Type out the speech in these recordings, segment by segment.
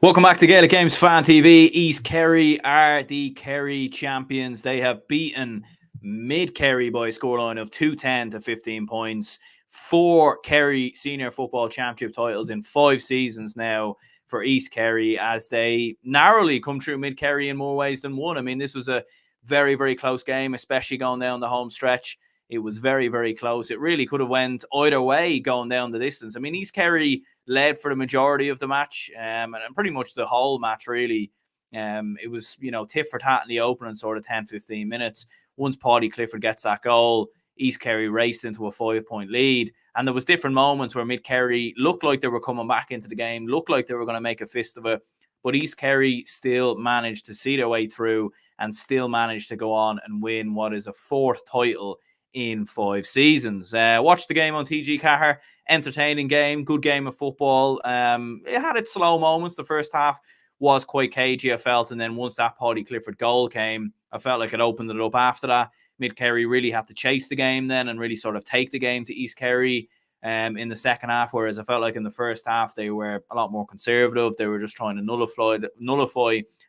Welcome back to Gaelic Games Fan TV. East Kerry are the Kerry champions. They have beaten Mid Kerry by a scoreline of 210 to 15 points. 4 Kerry Senior Football Championship titles in 5 seasons now for East Kerry, as they narrowly come through Mid Kerry in more ways than one. I mean, this was a very, very close game, especially going down the home stretch. It was very, very close. It really could have went either way going down the distance. I mean, East Kerry led for the majority of the match, and pretty much the whole match, really. It was, tit for tat in the opening sort of 10, 15 minutes. Once Paddy Clifford gets that goal, East Kerry raced into a 5-point lead. And there was different moments where Mid Kerry looked like they were coming back into the game, looked like they were going to make a fist of it. But East Kerry still managed to see their way through and still managed to go on and win what is a 4th title in 5 seasons. Watched the game on TG Cahir. Entertaining game, good game of football. It had its slow moments. The first half was quite cagey, I felt. And then once that Paddy Clifford goal came, I felt like it opened it up after that. Mid Kerry really had to chase the game then and really sort of take the game to East Kerry in the second half, whereas I felt like in the first half they were a lot more conservative. They were just trying to nullify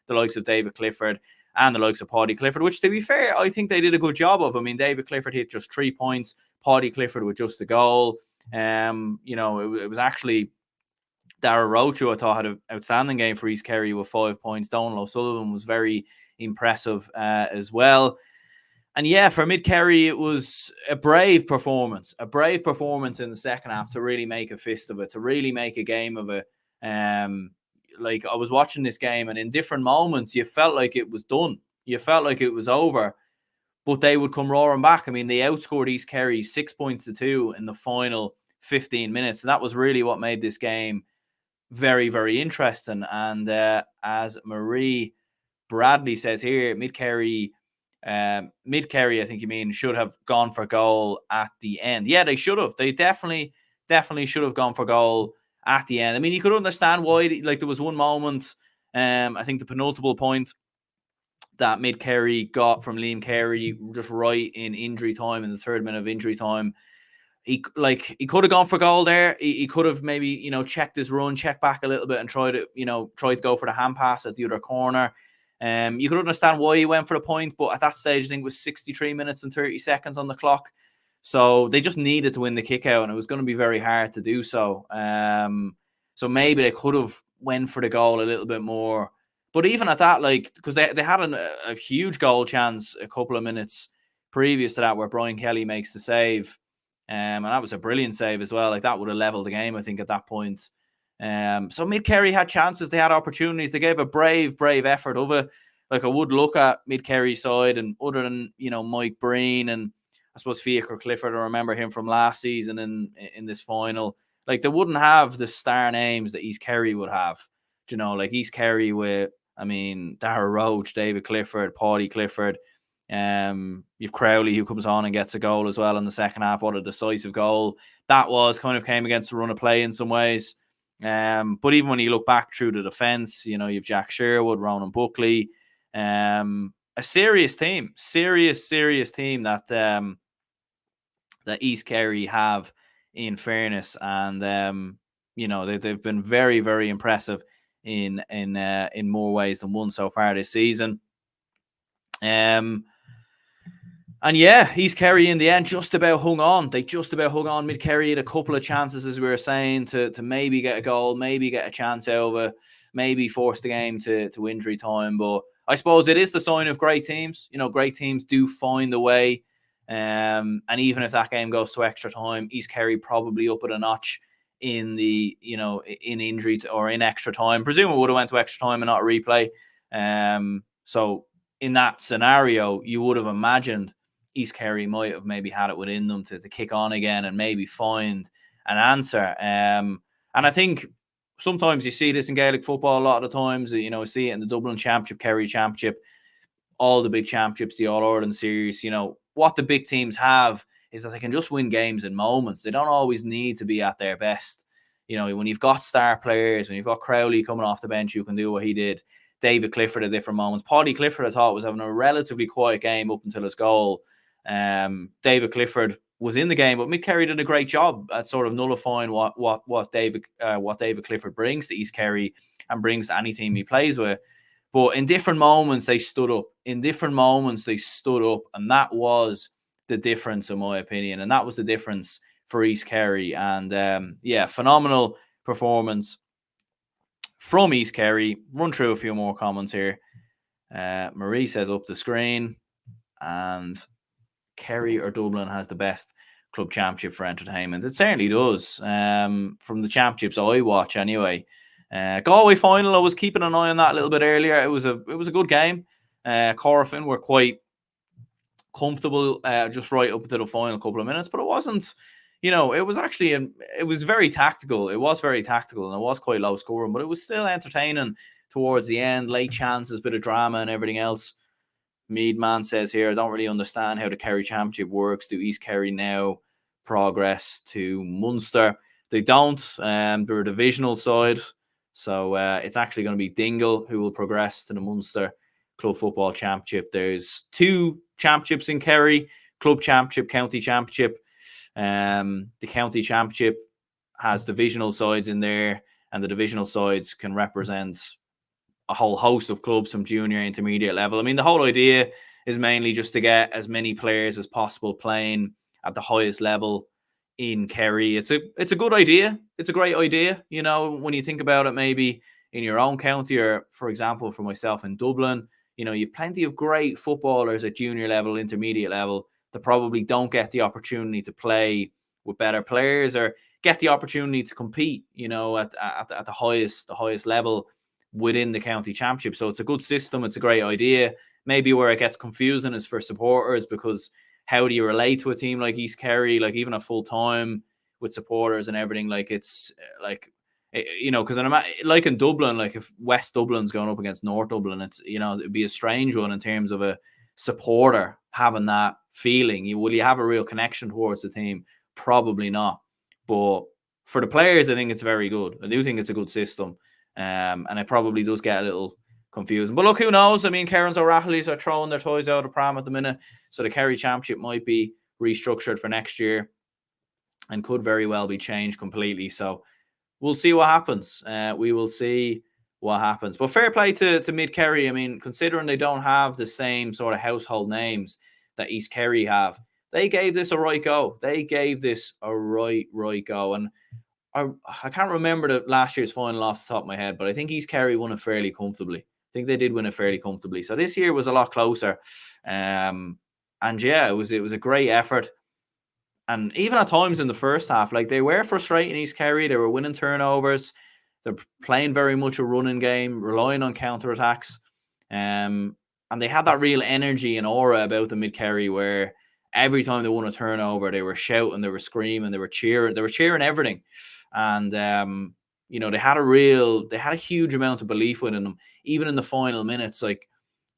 the likes of David Clifford and the likes of Paddy Clifford, which, to be fair, I think they did a good job of. I mean, David Clifford hit just 3 points, Paddy Clifford with just a goal. It was actually Dara Roach, who I thought had an outstanding game for East Kerry with 5 points. Donald O'Sullivan was very impressive as well. And yeah, for Mid Kerry, it was a brave performance in the second half to really make a fist of it, to really make a game of it. Like, I was watching this game, and in different moments, you felt like it was done. You felt like it was over, but they would come roaring back. I mean, they outscored East Kerry 6 points to 2 in the final 15 minutes. And that was really what made this game very, very interesting. And as Marie Bradley says here, Mid Kerry, I think you mean, should have gone for goal at the end. Yeah, they should have. They definitely should have gone for goal at the end. I mean, you could understand why. Like, there was one moment, I think the penultimate point that Mid Kerry got from Liam Carey just right in injury time, in the 3rd minute of injury time. He could have gone for goal there. He could have maybe, checked his run, checked back a little bit and tried to go for the hand pass at the other corner. You could understand why he went for the point, but at that stage, I think it was 63 minutes and 30 seconds on the clock. So they just needed to win the kick out, and it was going to be very hard to do so. So maybe they could have went for the goal a little bit more. But even at that, because they had a huge goal chance a couple of minutes previous to that, where Brian Kelly makes the save. And that was a brilliant save as well. Like, that would have leveled the game, I think, at that point. So Mid Kerry had chances. They had opportunities. They gave a brave effort over. Like, I would look at Mid Kerry's side, and other than, Mike Breen and I suppose Fiacre Clifford, I remember him from last season in this final. Like, they wouldn't have the star names that East Kerry would have. Like East Kerry with, Dara Roach, David Clifford, Paddy Clifford. You've Crowley, who comes on and gets a goal as well in the second half. What a decisive goal that came against the run of play in some ways. But even when you look back through the defence, you've Jack Sherwood, Ronan Buckley, a serious team that East Kerry have, in fairness. And they've been very, very impressive in more ways than one so far this season. And yeah, East Kerry in the end just about hung on. They just about hung on. Mid Kerry had a couple of chances, as we were saying, to maybe get a goal, maybe get a chance over, maybe force the game to injury time. But I suppose it is the sign of great teams. Great teams do find a way. And even if that game goes to extra time, East Kerry probably up at a notch in the, in injury or in extra time. Presumably would have went to extra time and not a replay. So in that scenario, you would have imagined East Kerry might have maybe had it within them to kick on again and maybe find an answer. And I think sometimes you see this in Gaelic football a lot of the times. See it in the Dublin Championship, Kerry Championship, all the big championships, the All-Ireland series. What the big teams have is that they can just win games in moments. They don't always need to be at their best. When you've got star players, when you've got Crowley coming off the bench, you can do what he did. David Clifford at different moments. Paddy Clifford, I thought, was having a relatively quiet game up until his goal. David Clifford was in the game, but Mid Kerry did a great job at sort of nullifying what David Clifford brings to East Kerry and brings to any team he plays with. But in different moments, they stood up. In different moments, they stood up. And that was the difference, in my opinion. And that was the difference for East Kerry. And yeah, phenomenal performance from East Kerry. Run through a few more comments here. Marie says up the screen. And Kerry or Dublin has the best club championship for entertainment. It certainly does. From the championships I watch anyway. Galway final, I was keeping an eye on that a little bit earlier. It was a good game. Corofin were quite comfortable just right up to the final couple of minutes, but it wasn't, it was actually it was very tactical. It was very tactical and it was quite low scoring, but it was still entertaining towards the end. Late chances, bit of drama and everything else. Meadman says here, I don't really understand how the Kerry Championship works. Do East Kerry now progress to Munster? They don't. They're a divisional side. So it's actually going to be Dingle who will progress to the Munster Club Football Championship. There's 2 championships in Kerry, Club Championship, County Championship. The County Championship has divisional sides in there, and the divisional sides can represent a whole host of clubs from junior, intermediate level. I mean, the whole idea is mainly just to get as many players as possible playing at the highest level in Kerry. It's a good idea. It's a great idea. When you think about it, maybe in your own county, or for example, for myself in Dublin, you've plenty of great footballers at junior level, intermediate level that probably don't get the opportunity to play with better players or get the opportunity to compete, at the highest level within the county championship. So it's a good system. It's a great idea. Maybe where it gets confusing is for supporters, because how do you relate to a team like East Kerry, like even a full time with supporters and everything? Like it's like, because like in Dublin, like if West Dublin's going up against North Dublin, it's, it'd be a strange one in terms of a supporter having that feeling. Will you have a real connection towards the team? Probably not. But for the players, I think it's very good. I do think it's a good system. And it probably does get a little confusing. But look, who knows? I mean, Kerrans O'Rahilly's are throwing their toys out of the pram at the minute. So the Kerry Championship might be restructured for next year and could very well be changed completely. So we'll see what happens. We will see what happens. But fair play to Mid Kerry. I mean, considering they don't have the same sort of household names that East Kerry have, they gave this a right go. They gave this a right go. And I can't remember the last year's final off the top of my head, but I think East Kerry won it fairly comfortably. I think they did win it fairly comfortably. So this year was a lot closer. And yeah, it was a great effort. And even at times in the first half, like they were frustrating East Kerry. They were winning turnovers. They're playing very much a running game, relying on counterattacks. And they had that real energy and aura about the Mid Kerry where every time they won a turnover, they were shouting, they were screaming, they were cheering everything. And they had a huge amount of belief within them, even in the final minutes. Like,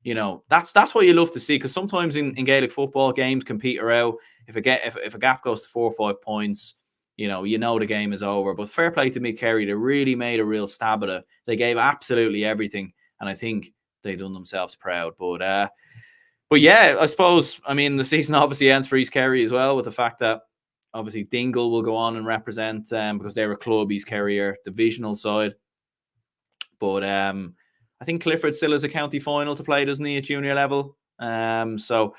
that's what you love to see, because sometimes in Gaelic football, games can peter out. If a gap goes to 4 or 5 points, the game is over. But fair play to Mid Kerry, they really made a real stab at it. They gave absolutely everything, and I think they done themselves proud. But yeah, I suppose, I mean, the season obviously ends for East Kerry as well, with the fact that obviously Dingle will go on and represent because they're a club, East Kerry are divisional side. But I think Clifford still has a county final to play, doesn't he, at junior level? So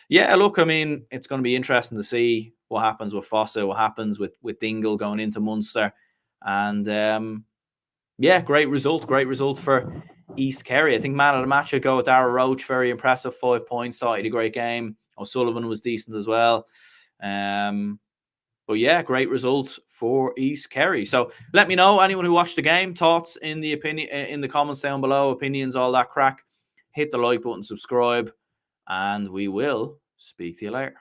yeah, look, I mean, it's going to be interesting to see what happens with Fossa, what happens with Dingle going into Munster. And yeah, great result for East Kerry. I think man of the match would go with Dara Roach, very impressive, 5 points, thought he had a great game. O'Sullivan was decent as well. But yeah, great result for East Kerry. So let me know, anyone who watched the game, thoughts in the comments down below, opinions, all that crack. Hit the like button, subscribe, and we will speak to you later.